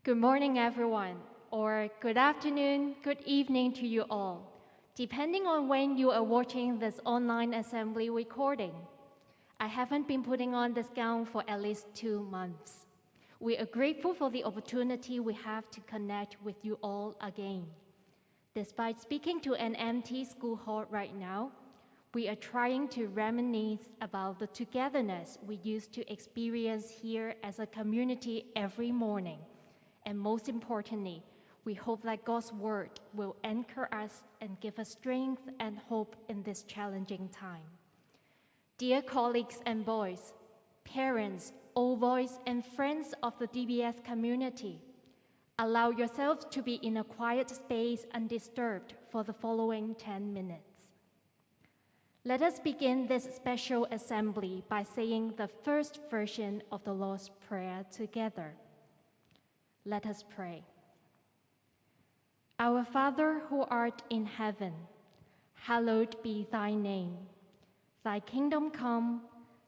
Good morning, everyone, or good afternoon, good evening to you all, depending on when you are watching this online assembly recording. I haven't been putting on this gown for at least 2 months. We are grateful for the opportunity we have to connect with you all again. Despite speaking to an empty school hall right now, we are trying to reminisce about the togetherness we used to experience here as a community every morning. And most importantly, we hope that God's word will anchor us and give us strength and hope in this challenging time. Dear colleagues and boys, parents, old boys, and friends of the DBS community, allow yourselves to be in a quiet space undisturbed for the following 10 minutes. Let us begin this special assembly by saying the first version of the Lord's Prayer together. Let us pray. Our Father who art in heaven, hallowed be thy name. Thy kingdom come,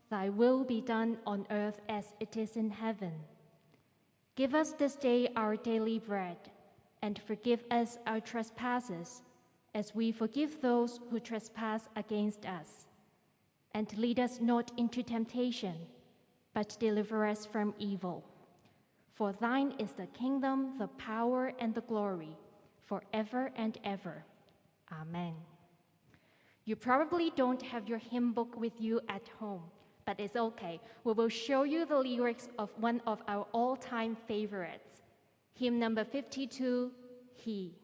thy will be done on earth as it is in heaven. Give us this day our daily bread, and forgive us our trespasses, as we forgive those who trespass against us. And lead us not into temptation, but deliver us from evil. For thine is the kingdom, the power, and the glory, forever and ever. Amen. You probably don't have your hymn book with you at home, but it's okay. We will show you the lyrics of one of our all-time favorites, hymn number 52, He.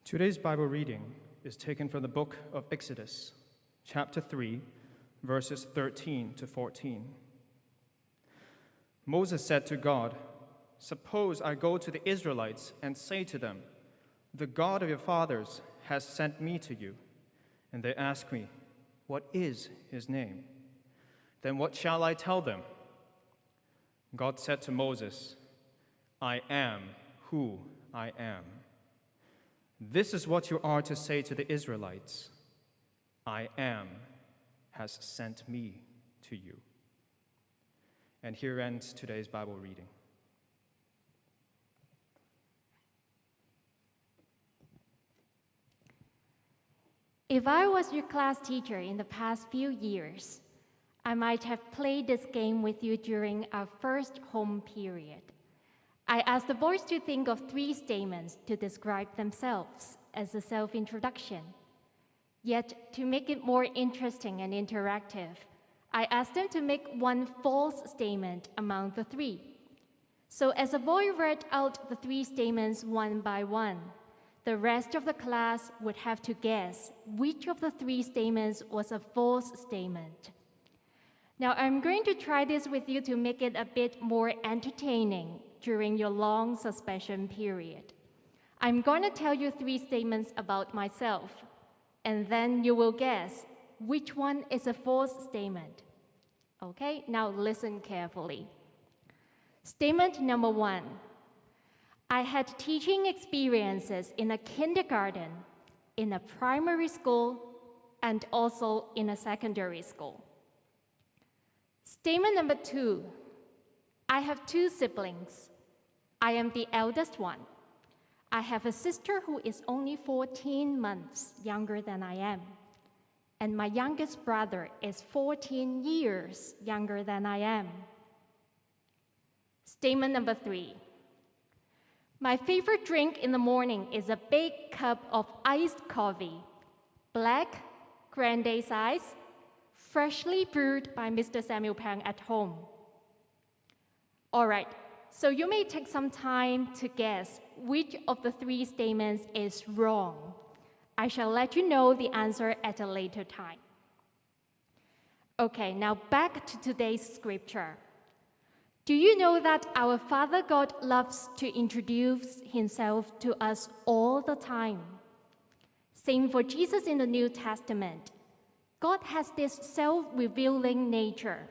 Today's Bible reading is taken from the book of Exodus, chapter 3, verses 13 to 14. Moses said to God, "Suppose I go to the Israelites and say to them, 'The God of your fathers has sent me to you,' and they ask me, 'What is his name?' Then what shall I tell them?" God said to Moses, "I am who I am. This is what you are to say to the Israelites: 'I am has sent me to you.'" And here ends today's Bible reading. If I was your class teacher in the past few years, I might have played this game with you during our first home period. I asked the boys to think of 3 statements to describe themselves as a self-introduction. Yet, to make it more interesting and interactive, I asked them to make one false statement among the 3. So as a boy read out the 3 statements one by one, the rest of the class would have to guess which of the 3 statements was a false statement. Now, I'm going to try this with you to make it a bit more entertaining during your long suspension period. I'm going to tell you 3 statements about myself, and then you will guess which one is a false statement. Okay, now listen carefully. Statement number 1. I had teaching experiences in a kindergarten, in a primary school, and also in a secondary school. Statement number 2. I have 2 siblings. I am the eldest one. I have a sister who is only 14 months younger than I am, and my youngest brother is 14 years younger than I am. Statement number 3. My favorite drink in the morning is a big cup of iced coffee, black, grande size, freshly brewed by Mr. Samuel Pang at home. All right, so you may take some time to guess which of the 3 statements is wrong. I shall let you know the answer at a later time. Okay, now back to today's scripture. Do you know that our Father God loves to introduce himself to us all the time? Same for Jesus in the New Testament. God has this self-revealing nature.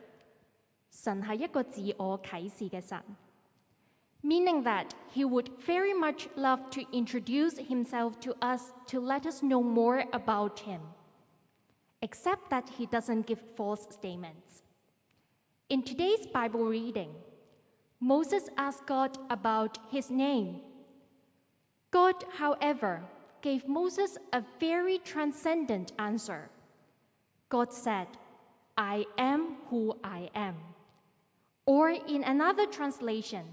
神係一個自我啟示嘅神 meaning that he would very much love to introduce himself to us to let us know more about him, except that he doesn't give false statements. In today's Bible reading, Moses asked God about his name. God, however, gave Moses a very transcendent answer. God said, I am who I am. Or in another translation,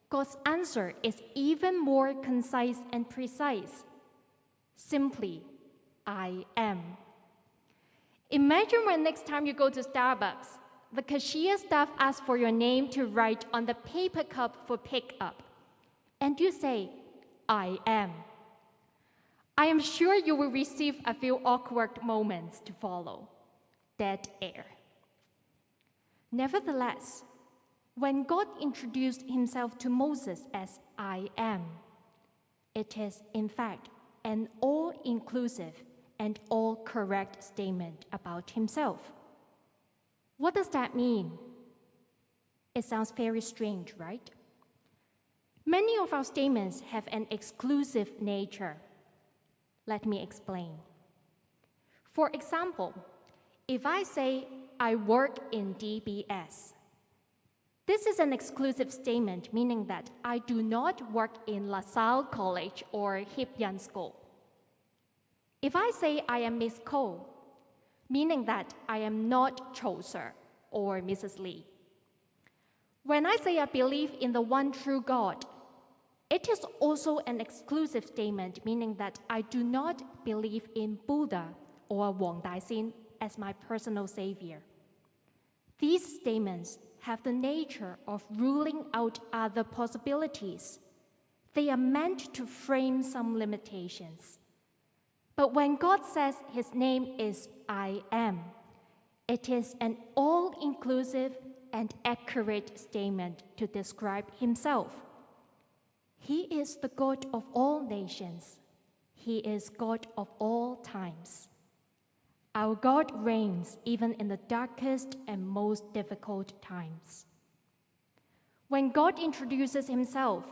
God's answer is even more concise and precise. Simply, I am. Imagine when next time you go to Starbucks, the cashier staff asks for your name to write on the paper cup for pickup, and you say, I am. I am sure you will receive a few awkward moments to follow. Dead air. Nevertheless, when God introduced himself to Moses as I am, it is, in fact, an all-inclusive and all-correct statement about himself. What does that mean? It sounds very strange, right? Many of our statements have an exclusive nature. Let me explain. For example, if I say, I work in DBS, this is an exclusive statement, meaning that I do not work in La Salle College or Hip Yan School. If I say I am Miss Ko, meaning that I am not Cho Sir or Mrs. Lee. When I say I believe in the one true God, it is also an exclusive statement, meaning that I do not believe in Buddha or Wang Daixin as my personal savior. These statements have the nature of ruling out other possibilities. They are meant to frame some limitations. But when God says his name is I am, it is an all-inclusive and accurate statement to describe himself. He is the God of all nations. He is God of all times. Our God reigns even in the darkest and most difficult times. When God introduces himself,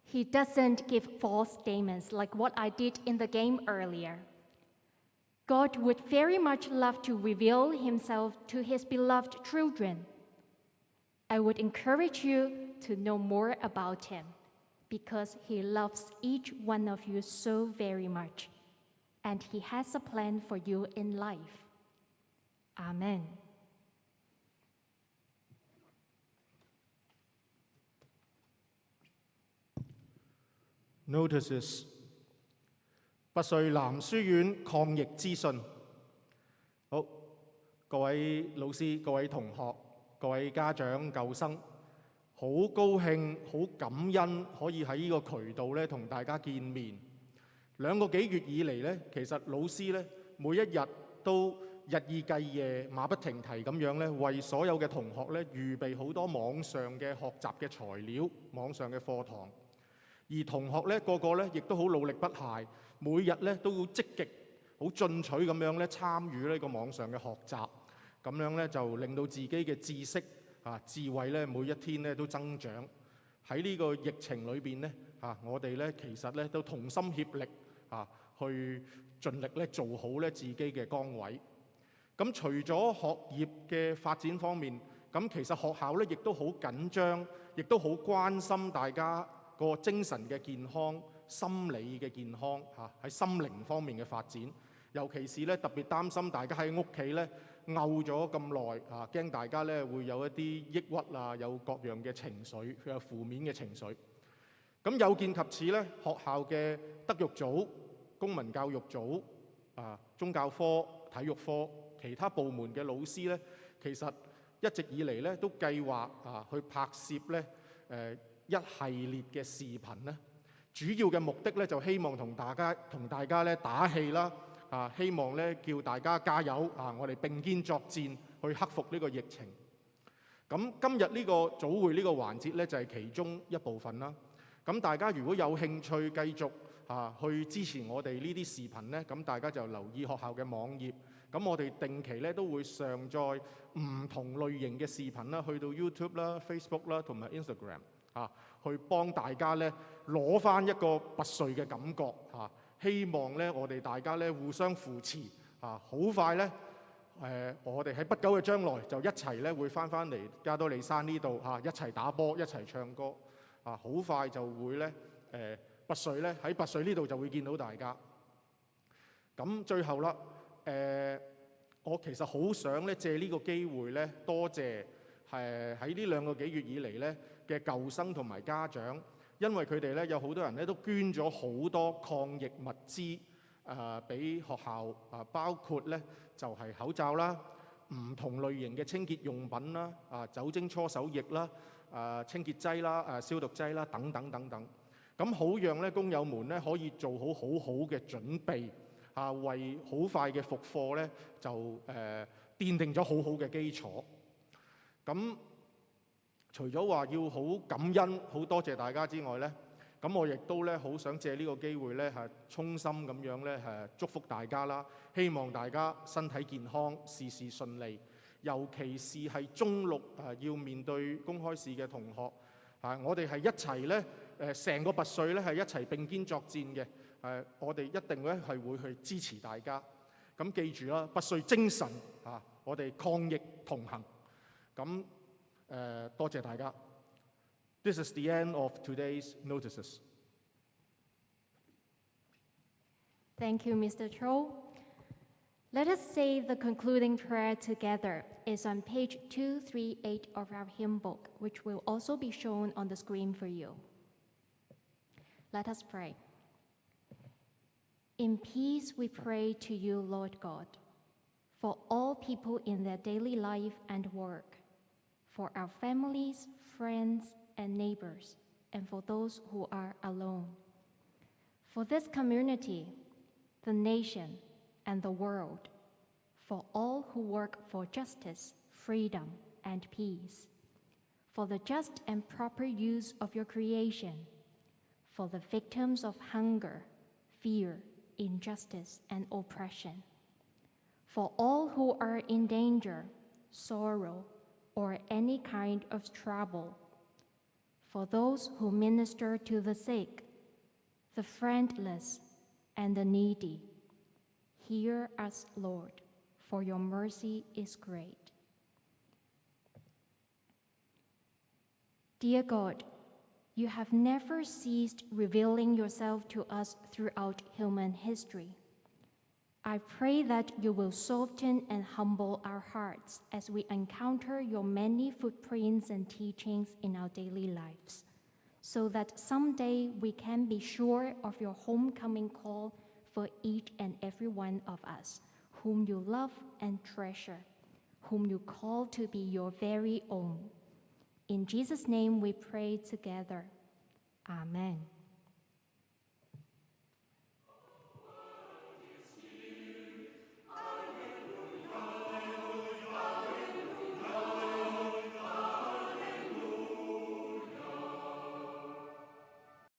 he doesn't give false statements like what I did in the game earlier. God would very much love to reveal himself to his beloved children. I would encourage you to know more about him because he loves each one of you so very much. and He has a plan for you in life. Amen. Notices 拔萃男書院抗疫資訊。好，各位老師、各位同學、各位家長、舊生，好高興、好感恩可以喺呢個渠道咧同大家見面。2個幾月以嚟咧，其實老師咧每一日都日以繼夜、馬不停蹄咁樣咧，為所有嘅同學咧預備好多網上嘅學習嘅材料、網上嘅課堂。而同學咧個個咧亦都好努力不懈，每日咧都好積極、好進取咁樣咧參與呢個網上嘅學習，咁樣咧就令到自己嘅知識智慧咧每一天咧都增長。喺呢個疫情裏邊咧我哋咧其實咧都同心協力去盡力咧做好咧自己嘅崗位。咁除咗學業嘅發展方面，咁其實學校咧亦都好緊張，亦都好關心大家個精神嘅健康、心理嘅健康喺心靈方面嘅發展，尤其是咧特別擔心大家喺屋企咧漚咗咁耐驚大家咧會有一啲抑鬱有各樣嘅情緒，有負面嘅情緒。咁有見及此咧，學校嘅德育組、公民教育組、宗教科、體育科、其他部門嘅老師咧，其實一直以嚟咧都計劃去拍攝咧一系列嘅視頻咧，主要嘅目的咧就希望同大家咧打氣啦，希望咧叫大家加油我哋並肩作戰去克服呢個疫情。咁今日呢個早會呢個環節咧就係其中一部分啦。咁大家如果有興趣繼續去支持我哋呢啲視頻咧，咁大家就留意學校嘅網頁。咁我哋定期咧都會上載唔同類型嘅視頻啦，去到 YouTube 啦、Facebook 啦同埋 Instagram。去幫大家咧攞翻一個拔萃嘅感覺希望咧我哋大家咧互相扶持好快咧我哋喺不久嘅將來就一齊咧會翻嚟加多利山呢度一齊打波、一齊唱歌好快就會咧拔萃咧喺拔萃呢度就會見到大家。咁最後啦我其實好想咧借呢個機會咧多謝喺呢2個幾月以嚟咧嘅舊生同埋家長，因為佢哋咧有好多人咧都捐咗好多抗疫物資俾學校包括咧就係口罩啦、唔同類型嘅清潔用品啦、酒精搓手液啦、清潔劑啦、消毒劑啦等等等等。咁好讓咧工友們咧可以做好好嘅準備為好快嘅復課咧就奠定咗好嘅基礎。咁除咗話要好感恩、好多謝大家之外咧，咁我亦都咧好想借呢個機會咧衷心咁樣咧祝福大家啦，希望大家身體健康、事事順利。尤其是係中六要面對公開試嘅同學我哋係一齊咧成個拔萃咧係一齊並肩作戰嘅我哋一定咧係會去支持大家。咁記住啦，拔萃精神我哋抗疫同行。咁多謝大家。This is the end of today's notices. Thank you, Mr. Cho. Let us say the concluding prayer together. It's on page 238 of our hymn book, which will also be shown on the screen for you. Let us pray. In peace we pray to you, Lord God, for all people in their daily life and work, for our families, friends, and neighbors, and for those who are alone. For this community, the nation, and the world, for all who work for justice, freedom, and peace, for the just and proper use of your creation, for the victims of hunger, fear, injustice, and oppression, for all who are in danger, sorrow, or any kind of trouble, for those who minister to the sick, the friendless, and the needy. Hear us, Lord, for your mercy is great. Dear God, you have never ceased revealing yourself to us throughout human history. I pray that you will soften and humble our hearts as we encounter your many footprints and teachings in our daily lives, so that someday we can be sure of your homecoming call for each and every one of us, whom you love and treasure, whom you call to be your very own. In Jesus' name we pray together. Amen.